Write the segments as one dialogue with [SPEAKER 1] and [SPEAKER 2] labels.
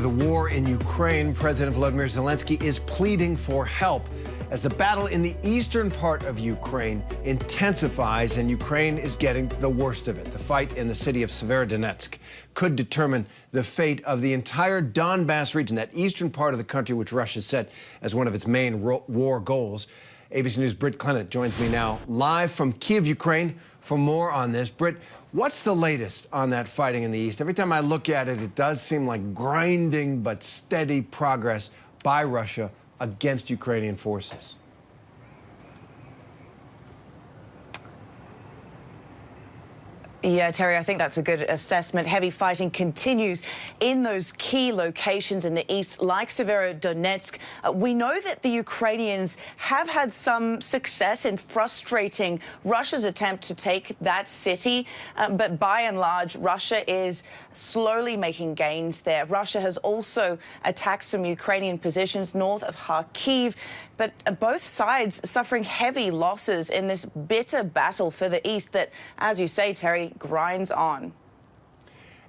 [SPEAKER 1] The war in Ukraine, President Volodymyr Zelenskyy is pleading for help as the battle in the eastern part of Ukraine intensifies and Ukraine is getting the worst of it. The fight in the city of Severodonetsk could determine the fate of the entire Donbas region, that eastern part of the country which Russia set as one of its main war goals. ABC News' Britt Clennett joins me now live from Kyiv, Ukraine, for more on this. Britt, what's the latest on that fighting in the east? Every time I look at it, it does seem like grinding but steady progress by Russia against Ukrainian forces.
[SPEAKER 2] Yeah, Terry, I think that's a good assessment. Heavy fighting continues in those key locations in the east, like Severodonetsk. We know that the Ukrainians have had some success in frustrating Russia's attempt to take that city, but by and large, Russia is slowly making gains there. Russia has also attacked some Ukrainian positions north of Kyiv, but both sides suffering heavy losses in this bitter battle for the east that, as you say, Terry, grinds on.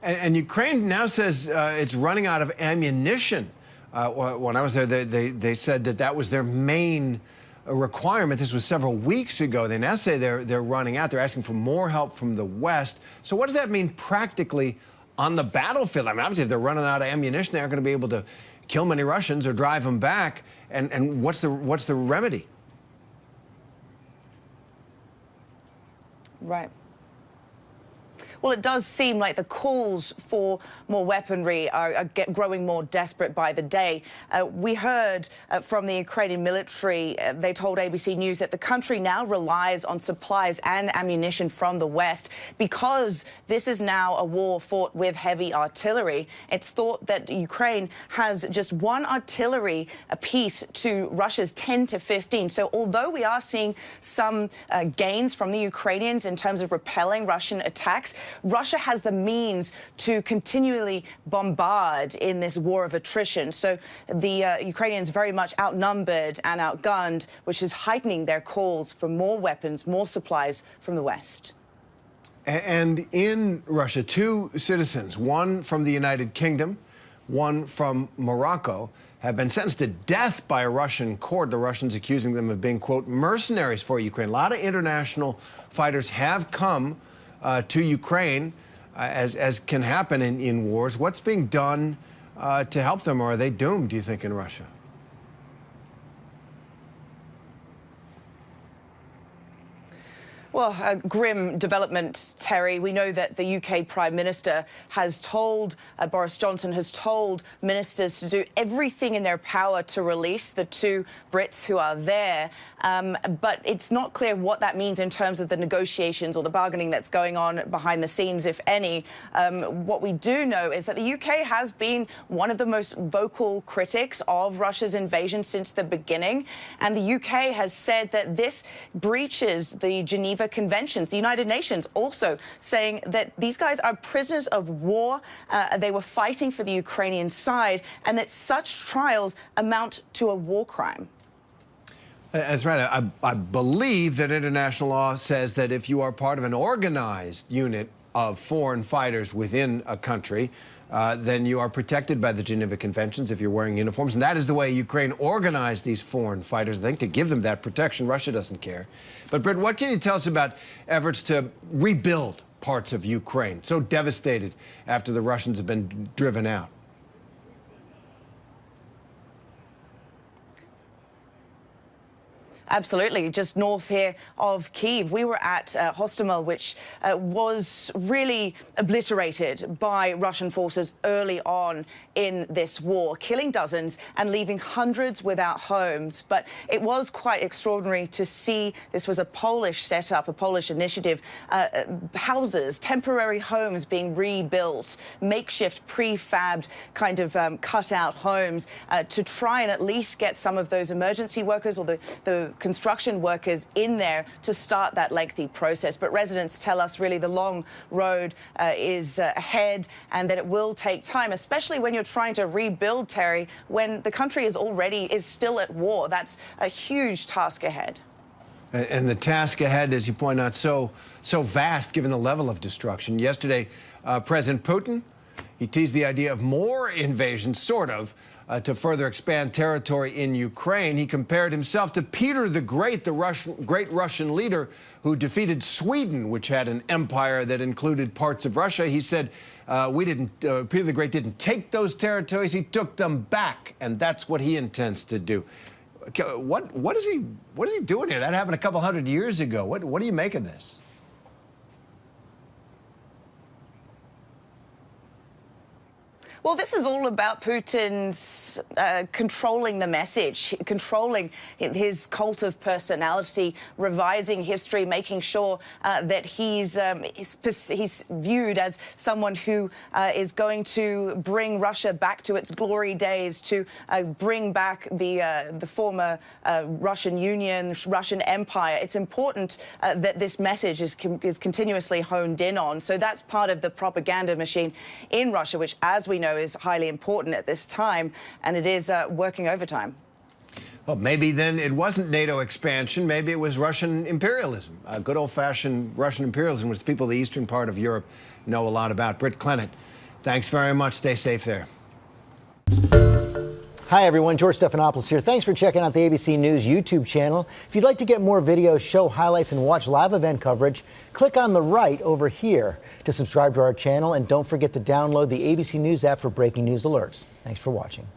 [SPEAKER 1] And Ukraine now says it's running out of ammunition. When I was there, they said that was their main requirement. This was several weeks ago. They now say they're running out. They're asking for more help from the West. So what does that mean practically on the battlefield? I mean, obviously, if they're running out of ammunition, they aren't going to be able to kill many Russians or drive them back. And what's the remedy?
[SPEAKER 2] Right. Well, it does seem like the calls for more weaponry are growing more desperate by the day. We heard from the Ukrainian military, they told ABC News that the country now relies on supplies and ammunition from the West because this is now a war fought with heavy artillery. It's thought that Ukraine has just one artillery apiece to Russia's 10 to 15. So although we are seeing some gains from the Ukrainians in terms of repelling Russian attacks, Russia has the means to continually bombard in this war of attrition. So the Ukrainians very much outnumbered and outgunned, which is heightening their calls for more weapons, more supplies from the West.
[SPEAKER 1] And in Russia, two citizens, one from the United Kingdom, one from Morocco, have been sentenced to death by a Russian court. The Russians accusing them of being, quote, mercenaries for Ukraine. A lot of international fighters have come to Ukraine, as can happen in wars. What's being done to help them, or are they doomed, do you think, in Russia?
[SPEAKER 2] Well, a grim development, Terry. We know that the UK Prime Minister has told, Boris Johnson has told ministers to do everything in their power to release the two Brits who are there. But it's not clear what that means in terms of the negotiations or the bargaining that's going on behind the scenes, if any. What we do know is that the UK has been one of the most vocal critics of Russia's invasion since the beginning. And the UK has said that this breaches the Geneva Conventions. The United Nations also saying that these guys are prisoners of war. They were fighting for the Ukrainian side, and that such trials amount to a war crime.
[SPEAKER 1] That's right. I believe that international law says that if you are part of an organized unit of foreign fighters within a country, then you are protected by the Geneva Conventions if you're wearing uniforms. And that is the way Ukraine organized these foreign fighters, I think, to give them that protection. Russia doesn't care. But, Britt, what can you tell us about efforts to rebuild parts of Ukraine, so devastated after the Russians have been driven out?
[SPEAKER 2] Absolutely. Just north here of Kyiv, we were at Hostomel, which was really obliterated by Russian forces early on in this war, killing dozens and leaving hundreds without homes. But it was quite extraordinary to see. This was a Polish setup, a Polish initiative, houses, temporary homes being rebuilt, makeshift prefabbed kind of cut-out homes to try and at least get some of those emergency workers or the construction workers in there to start that lengthy process. But residents tell us really the long road is ahead and that it will take time, especially when you're trying to rebuild, Terry, when the country is still at war. That's a huge task ahead.
[SPEAKER 1] And the task ahead, as you point out, so vast given the level of destruction. Yesterday, President Putin, He teased the idea of more invasions, sort of, to further expand territory in Ukraine. He compared himself to Peter the Great, the great Russian leader who defeated Sweden, which had an empire that included parts of Russia. He said, Peter the Great didn't take those territories, he took them back, and that's what he intends to do. What is he doing here? That happened a couple hundred years ago. What do you make of this?
[SPEAKER 2] Well, this is all about Putin's controlling the message, controlling his cult of personality, revising history, making sure that he's viewed as someone who is going to bring Russia back to its glory days, to bring back the former Russian Union, Russian Empire. It's important that this message is continuously honed in on. So that's part of the propaganda machine in Russia, which, as we know, is highly important at this time, and it is working overtime.
[SPEAKER 1] Well, maybe then it wasn't NATO expansion. Maybe it was Russian imperialism, good old-fashioned Russian imperialism, which people in the eastern part of Europe know a lot about. Britt Clennett, thanks very much. Stay safe there.
[SPEAKER 3] Hi, everyone. George Stephanopoulos here. Thanks for checking out the ABC News YouTube channel. If you'd like to get more videos, show highlights, and watch live event coverage, click on the right over here to subscribe to our channel. And don't forget to download the ABC News app for breaking news alerts. Thanks for watching.